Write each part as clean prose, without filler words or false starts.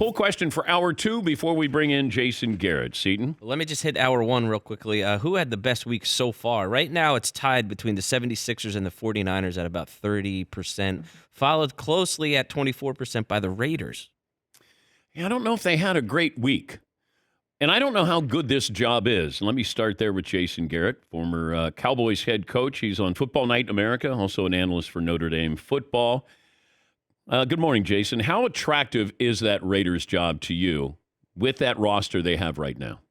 Poll question for hour 2 before we bring in Jason Garrett. Seton? Let me just hit hour 1 real quickly. Who had the best week so far? Right now, it's tied between the 76ers and the 49ers at about 30%, followed closely at 24% by the Raiders. Yeah, I don't know if they had a great week. And I don't know how good this job is. Let me start there with Jason Garrett, former Cowboys head coach. He's on Football Night in America, also an analyst for Notre Dame football. Good morning, Jason. How attractive is that Raiders job to you with that roster they have right now?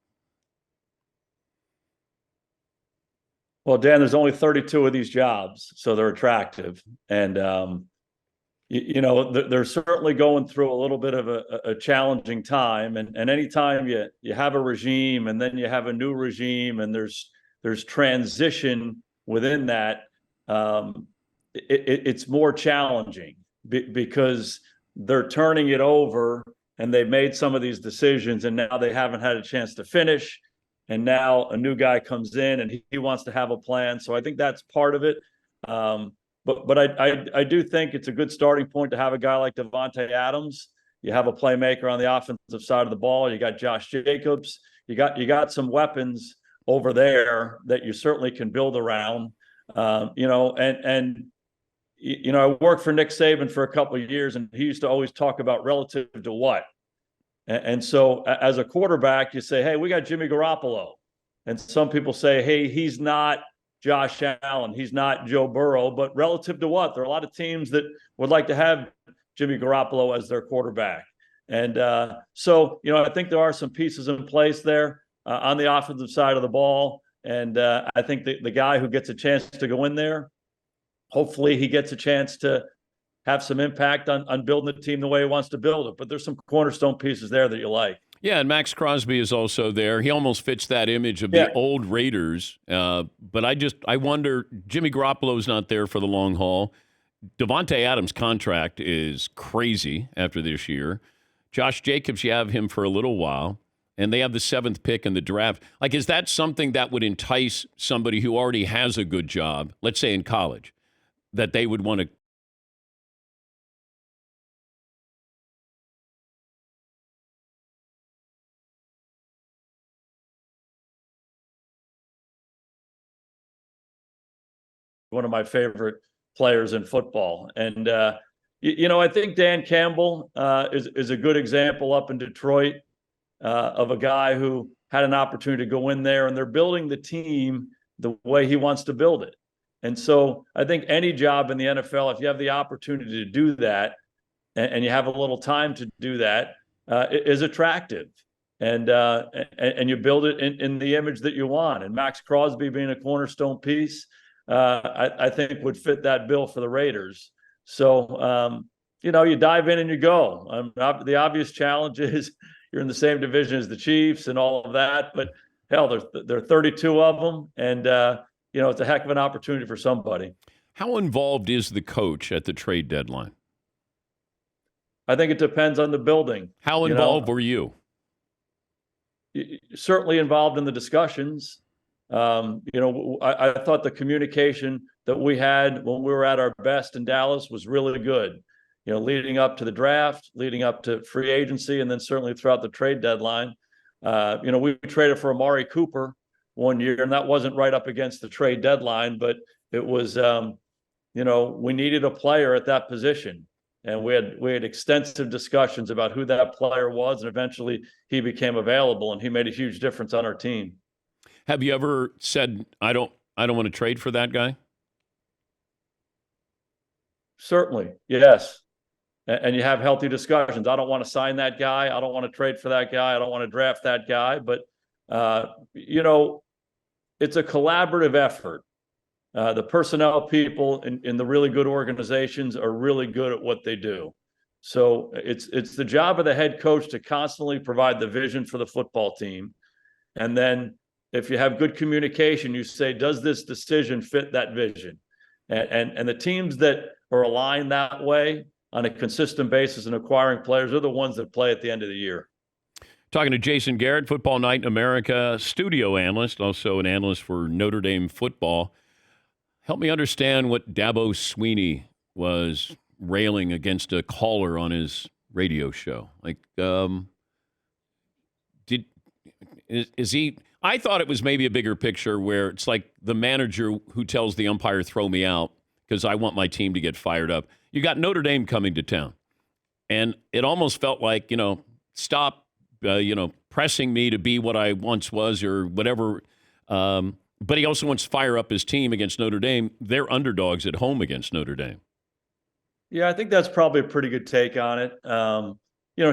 Well, Dan, there's only 32 of these jobs, so they're attractive. And, they're certainly going through a little bit of a challenging time. And anytime you have a regime and then you have a new regime and there's transition within that, it's more challenging because they're turning it over and they've made some of these decisions and now they haven't had a chance to finish. And now a new guy comes in and he wants to have a plan. So I think that's part of it. But I do think it's a good starting point to have a guy like Davante Adams. You have a playmaker on the offensive side of the ball. You got Josh Jacobs. You got some weapons over there that you certainly can build around. I worked for Nick Saban for a couple of years, and he used to always talk about relative to what. And so as a quarterback, you say, hey, we got Jimmy Garoppolo. And some people say, hey, he's not Josh Allen, he's not Joe Burrow, but relative to what? There are a lot of teams that would like to have Jimmy Garoppolo as their quarterback. And I think there are some pieces in place there on the offensive side of the ball. And I think the guy who gets a chance to go in there, hopefully he gets a chance to have some impact on building the team the way he wants to build it. But there's some cornerstone pieces there that you like. Yeah, and Max Crosby is also there. He almost fits that image of the old Raiders. But I wonder, Jimmy Garoppolo's not there for the long haul. Davante Adams' contract is crazy after this year. Josh Jacobs, you have him for a little while. And they have the 7th pick in the draft. Like, is that something that would entice somebody who already has a good job, let's say in college, that they would want to? One of my favorite players in football. And, I think Dan Campbell is a good example up in Detroit of a guy who had an opportunity to go in there, and they're building the team the way he wants to build it. And so I think any job in the NFL, if you have the opportunity to do that and you have a little time to do that, is attractive. And you build it in the image that you want. And Max Crosby being a cornerstone piece, I think would fit that bill for the Raiders. So, you dive in and you go. The obvious challenge is you're in the same division as the Chiefs and all of that. But, hell, there are 32 of them. And, it's a heck of an opportunity for somebody. How involved is the coach at the trade deadline? I think it depends on the building. How involved were you? Certainly involved in the discussions. I thought the communication that we had when we were at our best in Dallas was really good, leading up to the draft, leading up to free agency, and then certainly throughout the trade deadline. We traded for Amari Cooper one year, and that wasn't right up against the trade deadline, but it was, we needed a player at that position. And we had extensive discussions about who that player was, and eventually he became available, and he made a huge difference on our team. Have you ever said, I don't want to trade for that guy? Certainly, yes. And you have healthy discussions. I don't want to sign that guy. I don't want to trade for that guy. I don't want to draft that guy. But, it's a collaborative effort. The personnel people in the really good organizations are really good at what they do. So it's the job of the head coach to constantly provide the vision for the football team. And then if you have good communication, you say, does this decision fit that vision? And the teams that are aligned that way on a consistent basis and acquiring players are the ones that play at the end of the year. Talking to Jason Garrett, Football Night in America, studio analyst, also an analyst for Notre Dame football. Help me understand what Dabo Sweeney was railing against a caller on his radio show? Like, is he? I thought it was maybe a bigger picture where it's like the manager who tells the umpire, throw me out because I want my team to get fired up. You got Notre Dame coming to town. And it almost felt like, stop, pressing me to be what I once was or whatever. But he also wants to fire up his team against Notre Dame. They're underdogs at home against Notre Dame. Yeah, I think that's probably a pretty good take on it.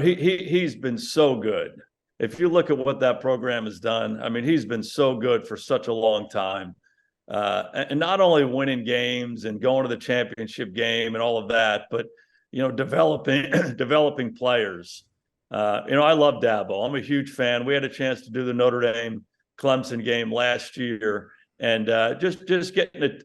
He's been so good. If you look at what that program has done, I mean, he's been so good for such a long time. And not only winning games and going to the championship game and all of that, but, developing players. I love Dabo. I'm a huge fan. We had a chance to do the Notre Dame Clemson game last year, and just getting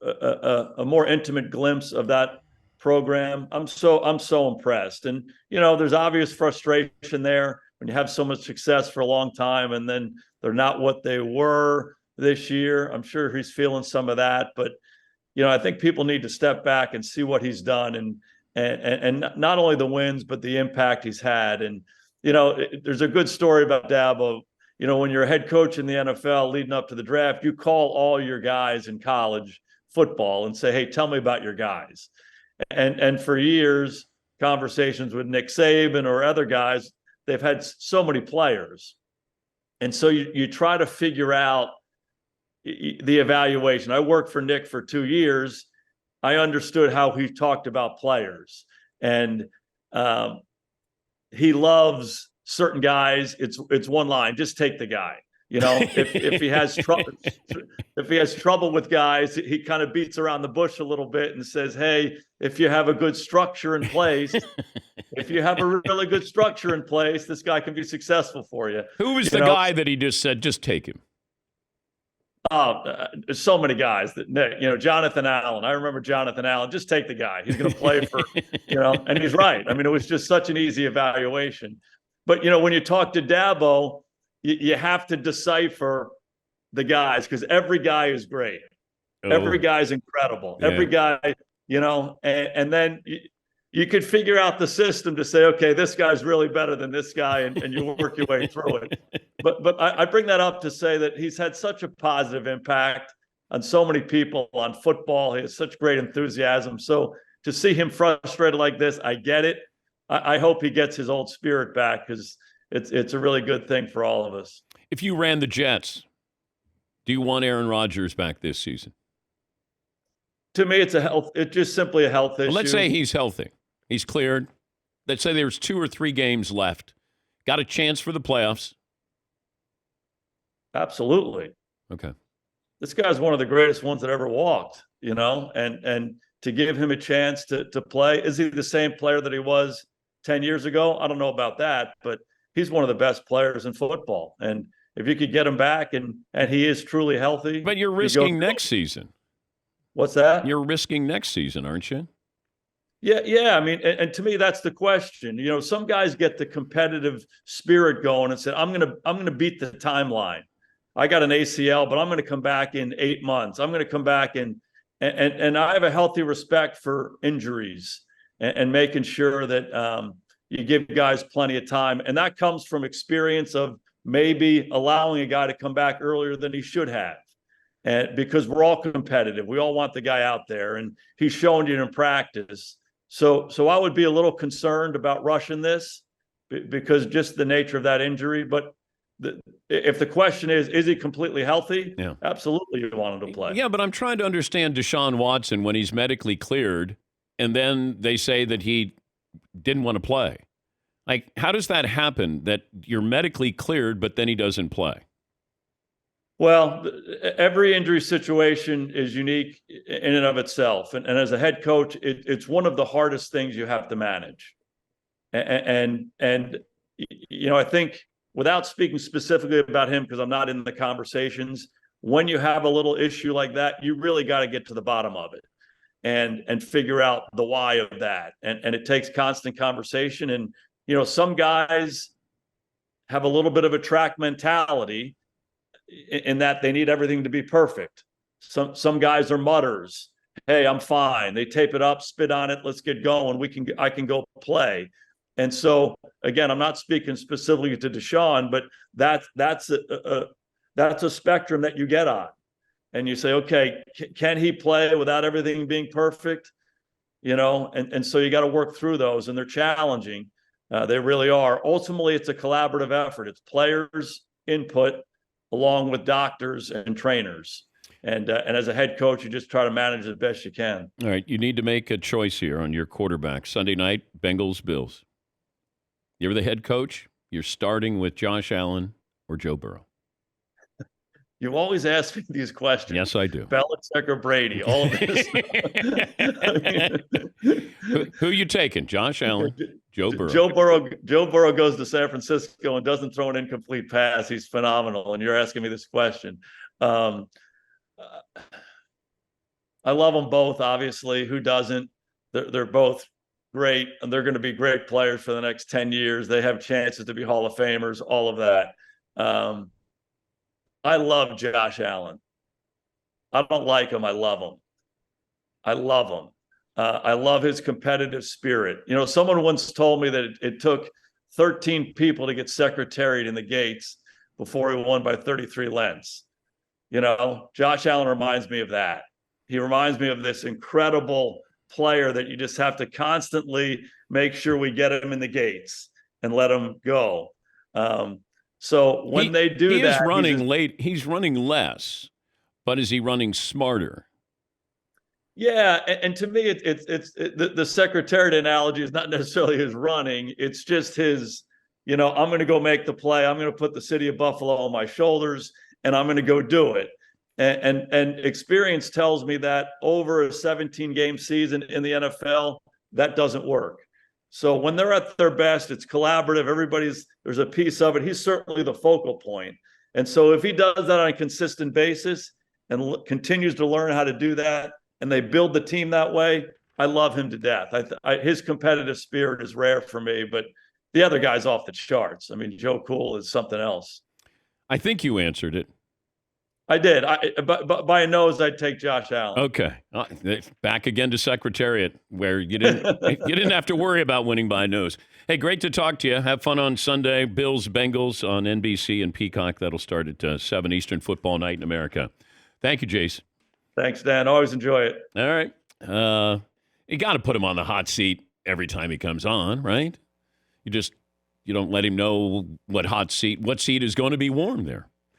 a more intimate glimpse of that program. I'm so impressed. And there's obvious frustration there when you have so much success for a long time and then they're not what they were this year. I'm sure he's feeling some of that, but I think people need to step back and see what he's done and not only the wins but the impact he's had. And there's a good story about Dabo. When you're a head coach in the NFL leading up to the draft, you call all your guys in college football and say, hey, tell me about your guys. And for years, conversations with Nick Saban or other guys, they've had so many players. And so you try to figure out the evaluation. I worked for Nick for 2 years. I understood how he talked about players. And he loves certain guys. It's one line, just take the guy. If he has trouble with guys, he kind of beats around the bush a little bit and says, hey, if you have a good structure in place, if you have a really good structure in place, this guy can be successful for you. Who was the guy that he just said, just take him? There's so many guys that, Jonathan Allen. I remember Jonathan Allen. Just take the guy. He's going to play for, and he's right. I mean, it was just such an easy evaluation. But, when you talk to Dabo, you have to decipher the guys because every guy is great. Oh. Every guy's incredible. Yeah. Every guy, and then you could figure out the system to say, okay, this guy's really better than this guy, and you work your way through it. But I bring that up to say that he's had such a positive impact on so many people on football. He has such great enthusiasm. So to see him frustrated like this, I get it. I hope he gets his old spirit back because it's a really good thing for all of us. If you ran the Jets, do you want Aaron Rodgers back this season? To me, it's just simply a health issue. Well, let's say he's healthy. He's cleared. Let's say there's 2 or 3 games left. Got a chance for the playoffs? Absolutely. Okay. This guy's one of the greatest ones that ever walked, and to give him a chance to play. Is he the same player that he was 10 years ago? I don't know about that, but he's one of the best players in football. And if you could get him back and he is truly healthy. But you're risking next season. What's that? You're risking next season, aren't you? Yeah. I mean, and to me, that's the question. Some guys get the competitive spirit going and say, I'm gonna beat the timeline. I got an ACL, but I'm going to come back in 8 months. I'm going to come back and I have a healthy respect for injuries and making sure that you give guys plenty of time. And that comes from experience of maybe allowing a guy to come back earlier than he should have. And because we're all competitive, we all want the guy out there, and he's shown you in practice. So I would be a little concerned about rushing this because just the nature of that injury. But if the question is he completely healthy? Yeah. Absolutely, you want him to play. Yeah, but I'm trying to understand DeShaun Watson when he's medically cleared, and then they say that he didn't want to play. Like, how does that happen, that you're medically cleared, but then he doesn't play? Well, every injury situation is unique in and of itself. And as a head coach, it's one of the hardest things you have to manage. And I think, without speaking specifically about him, because I'm not in the conversations, when you have a little issue like that, you really got to get to the bottom of it and figure out the why of that. And it takes constant conversation. And, some guys have a little bit of a track mentality in that they need everything to be perfect. Some guys are mutters. Hey, I'm fine. They tape it up, spit on it. Let's get going. I can go play. And so, again, I'm not speaking specifically to DeShaun, but that's a spectrum that you get on. And you say, okay, can he play without everything being perfect? And so you got to work through those, and they're challenging. They really are. Ultimately, it's a collaborative effort. It's players' input along with doctors and trainers. And as a head coach, you just try to manage as best you can. All right, you need to make a choice here on your quarterback. Sunday night, Bengals, Bills. You're the head coach. You're starting with Josh Allen or Joe Burrow. You always ask me these questions. Yes, I do. Belichick or Brady, all of this. Who are you taking, Josh Allen, Joe Burrow? Joe Burrow goes to San Francisco and doesn't throw an incomplete pass. He's phenomenal, and you're asking me this question. I love them both, obviously. Who doesn't? They're both great, and they're going to be great players for the next 10 years. They have chances to be Hall of Famers, all of that. I love Josh Allen. I don't like him. I love him. I love his competitive spirit. Someone once told me that it took 13 people to get secretariat in the gates before he won by 33 lengths. Josh Allen reminds me of that. He reminds me of this incredible player that you just have to constantly make sure we get him in the gates and let him go. So when they do he that, is running late. He's running less, but is he running smarter? Yeah, and to me, it's the secretariat analogy is not necessarily his running. It's just his, I'm going to go make the play. I'm going to put the city of Buffalo on my shoulders, and I'm going to go do it. And experience tells me that over a 17-game season in the NFL, that doesn't work. So when they're at their best, it's collaborative. There's a piece of it. He's certainly the focal point. And so if he does that on a consistent basis and continues to learn how to do that, and they build the team that way, I love him to death. His competitive spirit is rare for me, but the other guy's off the charts. I mean, Joe Cool is something else. I think you answered it. I did. But by a nose, I'd take Josh Allen. Okay. Back again to Secretariat, where you didn't have to worry about winning by a nose. Hey, great to talk to you. Have fun on Sunday. Bills, Bengals on NBC and Peacock. That'll start at 7 Eastern Football Night in America. Thank you, Jace. Thanks, Dan. Always enjoy it. All right. You got to put him on the hot seat every time he comes on, right? You don't let him know what seat is going to be warm there.